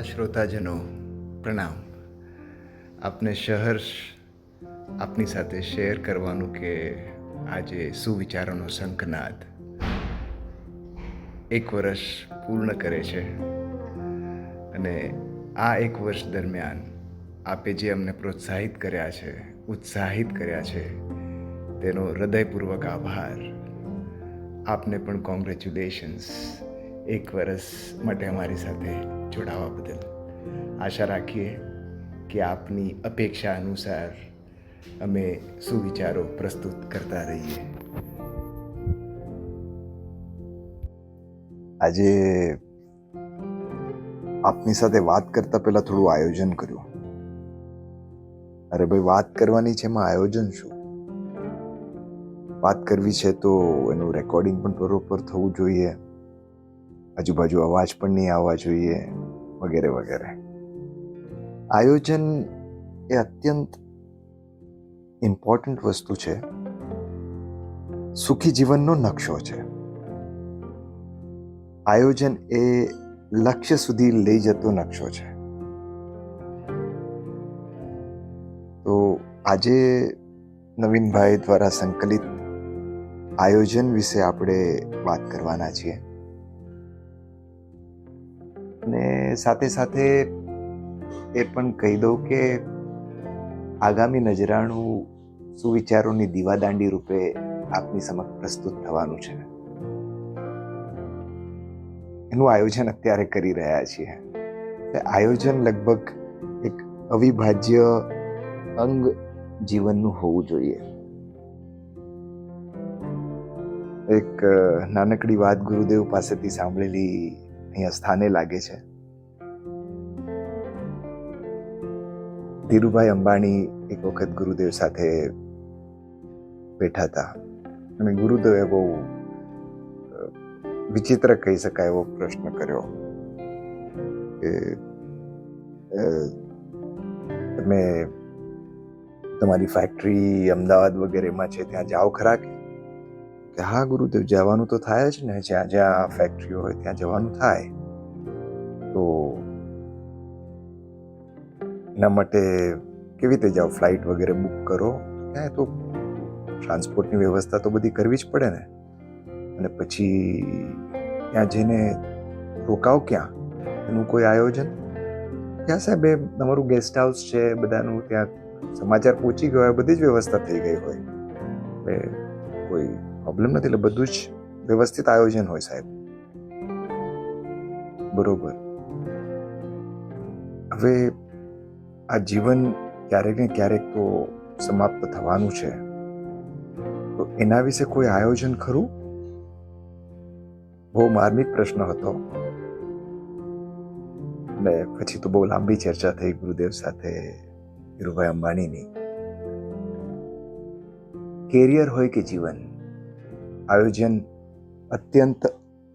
શ્રોતાજનો પ્રણામ. આપને શહેર આપની સાથે શેર કરવાનું કે આજે સુવિચારોનો શંખનાદ 1 વર્ષ પૂર્ણ કરે છે અને આ 1 વર્ષ દરમિયાન આપે જે અમને પ્રોત્સાહિત કર્યા છે, ઉત્સાહિત કર્યા છે, તેનો હૃદયપૂર્વક આભાર. આપને પણ કોંગ્રેચ્યુલેશન્સ 1 વર્ષ માટે અમારી સાથે જોડાવા બદલ. આશા રાખીએ કે આપની અપેક્ષા અનુસાર અમે સુવિચારો પ્રસ્તુત કરતા રહીએ. આજે આપની સાથે વાત કરતા પહેલા થોડું આયોજન કર્યું. અરે ભાઈ, વાત કરવાની છે, એમાં આયોજન શું? વાત કરવી છે તો એનું રેકોર્ડિંગ પણ બરોબર થવું જોઈએ, આજુબાજુ અવાજ પણ નહીં આવવા જોઈએ, વગેરે વગેરે. આયોજન એ અત્યંત ઇમ્પોર્ટન્ટ વસ્તુ છે. સુખી જીવનનો નકશો છે. આયોજન એ લક્ષ્ય સુધી લઈ જતો નકશો છે. તો આજે નવીનભાઈ દ્વારા સંકલિત આયોજન વિશે આપણે વાત કરવાના છીએ અને સાથે સાથે એ પણ કહી દઉં કે આગામી નજરાણું સુવિચારોની દીવાદાંડી રૂપે આપની સમક્ષ પ્રસ્તુત થવાનું છે. એનું આયોજન અત્યારે કરી રહ્યા છીએ. આયોજન લગભગ એક અવિભાજ્ય અંગ જીવનનું હોવું જોઈએ. એક નાનકડી વાત ગુરુદેવ પાસેથી સાંભળેલી અહીંયા સ્થાને લાગે છે. ધીરુભાઈ અંબાણી એક વખત ગુરુદેવ સાથે બેઠા હતા અને ગુરુદેવે બહુ વિચિત્ર કહી શકાય એવો પ્રશ્ન કર્યો કે તમે તમારી ફેક્ટરી અમદાવાદ વગેરેમાં છે, ત્યાં જાઓ ખરા? કે હા ગુરુદેવ, જવાનું તો થાય જ ને, જ્યાં જ્યાં ફેક્ટરીઓ હોય ત્યાં જવાનું થાય. તો એના માટે કેવી રીતે જાઓ? ફ્લાઇટ વગેરે બુક કરો? ત્યાં તો ટ્રાન્સપોર્ટની વ્યવસ્થા તો બધી કરવી જ પડે ને. અને પછી ત્યાં જઈને રોકાવ ક્યાં? એનું કોઈ આયોજન? ત્યાં સાહેબ એ તમારું ગેસ્ટ હાઉસ છે, બધાનું ત્યાં સમાચાર પહોંચી ગયો હોય, બધી જ વ્યવસ્થા થઈ ગઈ હોય, એટલે કોઈ પ્રોબ્લેમ નથી. એટલે બધું જ વ્યવસ્થિત આયોજન હોય સાહેબ. બરોબર. હવે આ જીવન ક્યારેક ને ક્યારેક તો સમાપ્ત થવાનું છે, તો એના વિશે કોઈ આયોજન ખરું? બહુ માર્મિક પ્રશ્ન હતો ને પછી તો બહુ લાંબી ચર્ચા થઈ ગુરુદેવ સાથે ધીરુભાઈ અંબાણીની. કેરિયર હોય કે જીવન, આયોજન અત્યંત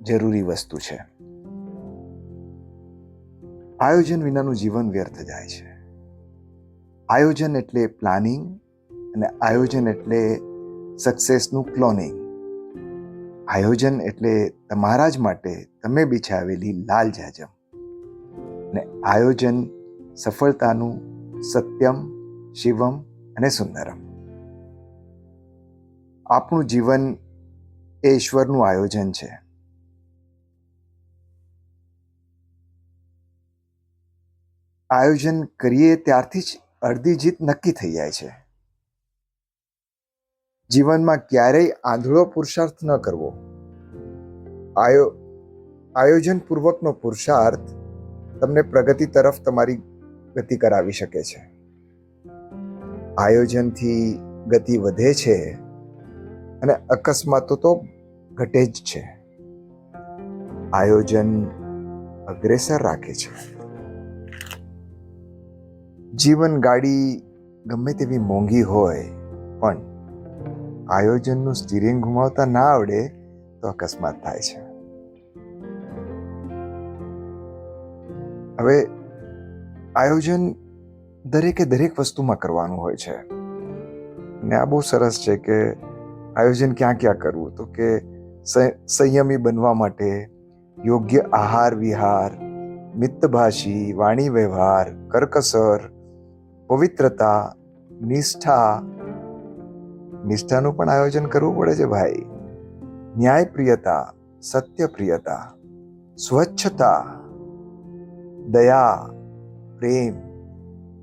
જરૂરી વસ્તુ છે. આયોજન વિનાનું જીવન વ્યર્થ જાય છે. આયોજન એટલે પ્લાનિંગ અને આયોજન એટલે સક્સેસનું ક્લોનિંગ. આયોજન એટલે તમારા જ માટે તમે બિછાવેલી લાલ જાજમ. અને આયોજન સફળતાનું સત્યમ, શિવમ અને સુંદરમ. આપણું જીવન એ ઈશ્વરનું આયોજન છે. આયોજન કરીએ ત્યારથી જ અડધી જીત નક્કી થઈ જાય છે. જીવનમાં ક્યારેય આંધળો પુરુષાર્થ ન કરવો. આયોજન પૂર્વકનો પુરુષાર્થ તમને પ્રગતિ તરફ તમારી ગતિ કરાવી શકે છે. આયોજનથી ગતિ વધે છે અને અકસ્માતો તો ઘટે જ છે. આયોજન અગ્રેસર રાખે છે. જીવન ગાડી ગમે તેવી મોંઘી હોય, પણ આયોજનનું સ્ટીરિંગ ઘુમાવતા ના આવડે તો અકસ્માત થાય છે. હવે આયોજન દરેકે દરેક વસ્તુમાં કરવાનું હોય છે. અને આ બહુ સરસ છે કે આયોજન ક્યાં ક્યાં કરવું? તો કે સંયમી બનવા માટે યોગ્ય આહાર વિહાર, મિતભાષી, વાણી વ્યવહાર, કરકસર, પવિત્રતા, નિષ્ઠાનું પણ આયોજન કરવું પડે છે ભાઈ. ન્યાયપ્રિયતા, સત્યપ્રિયતા, સ્વચ્છતા, દયા, પ્રેમ,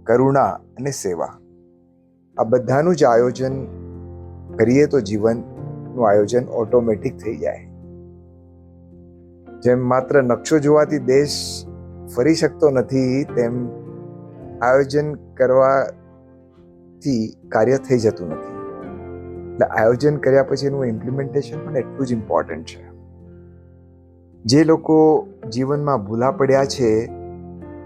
કરુણા અને સેવા. આ બધાનું જ આયોજન કરીએ તો જીવનનું આયોજન ઓટોમેટિક થઈ જાય. જેમ માત્ર નકશો જોવાથી દેશ ફરી શકતો નથી, તેમ આયોજન કરવાથી કાર્ય થઈ જતું નથી. એટલે આયોજન કર્યા પછી એનું ઇમ્પ્લિમેન્ટેશન પણ એટલું જ ઇમ્પોર્ટન્ટ છે. જે લોકો જીવનમાં ભૂલા પડ્યા છે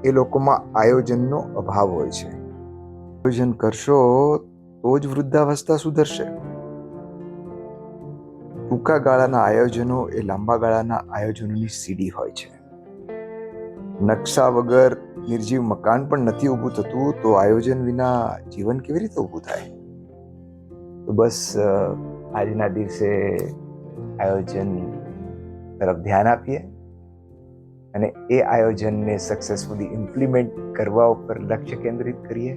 એ લોકોમાં આયોજનનો અભાવ હોય છે. આયોજન કરશો તો જ વૃદ્ધાવસ્થા સુધરશે. ટૂંકા ગાળાના આયોજનો એ લાંબા ગાળાના આયોજનોની સીડી હોય છે. નકશા વગર નિર્જીવ મકાન પણ નથી ઊભું થતું, તો આયોજન વિના જીવન કેવી રીતે ઊભું થાય? તો બસ આજના દિવસે આયોજન તરફ ધ્યાન આપીએ અને એ આયોજનને સક્સેસફુલી ઇમ્પ્લિમેન્ટ કરવા ઉપર લક્ષ્ય કેન્દ્રિત કરીએ.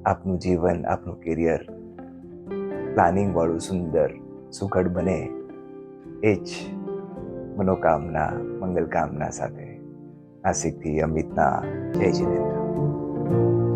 આપનું જીવન, આપનું કેરિયર પ્લાનિંગ વાળું સુંદર સુઘડ બને, એ જ મનોકામના, મંગલ કામના સાથે નાસિકથી અમિતના જય જિનેન્દ્ર.